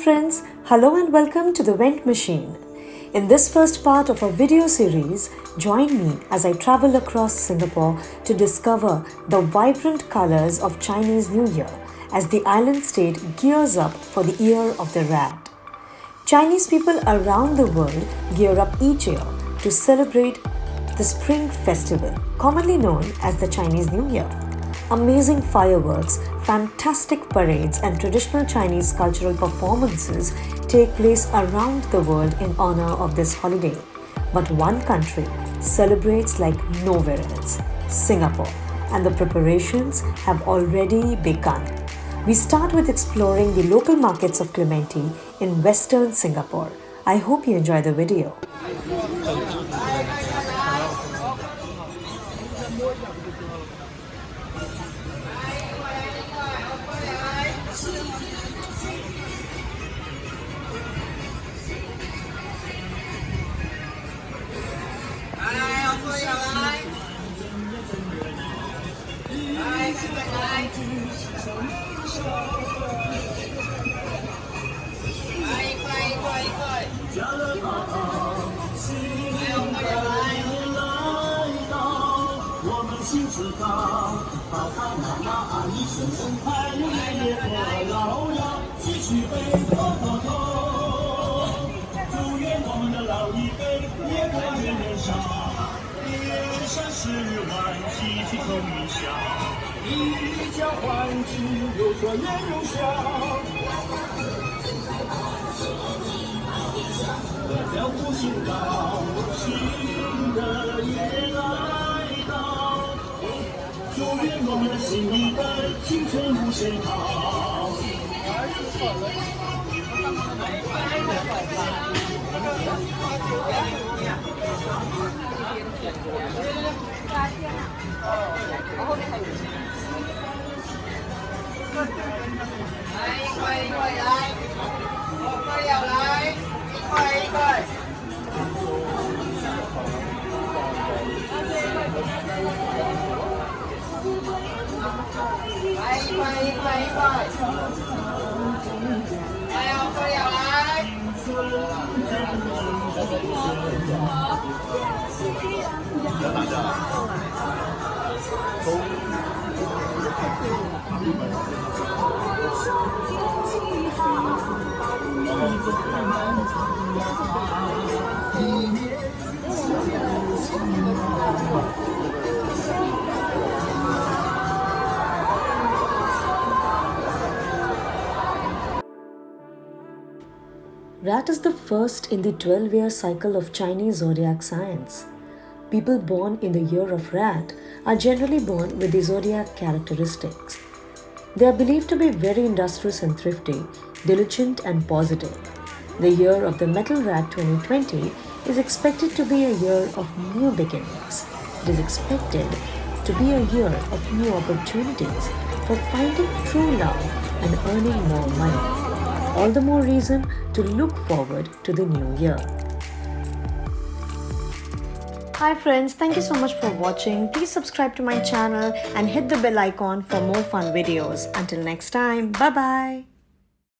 friends, hello and welcome to the Vent Machine. In this first part of our video series, join me as I travel across Singapore to discover the vibrant colors of Chinese New Year as the island state gears up for the Year of the Rat. Chinese people around the world gear up each year to celebrate the Spring Festival, commonly known as the Chinese New Year. Amazing fireworks, fantastic parades, and traditional Chinese cultural performances take place around the world in honor of this holiday. But one country celebrates like nowhere else, Singapore, and the preparations have already begun. We start with exploring the local markets of Clementi in western Singapore. I hope you enjoy the video. Rat is the first in the 12-year cycle of Chinese zodiac science. People born in the year of Rat are generally born with the zodiac characteristics. They are believed to be very industrious and thrifty, diligent and positive. The year of the Metal Rat 2020 is expected to be a year of new beginnings. It is expected to be a year of new opportunities for finding true love and earning more money. All the more reason to look forward to the new year. Hi friends, thank you so much for watching. Please subscribe to my channel and hit the bell icon for more fun videos. Until next time, bye bye.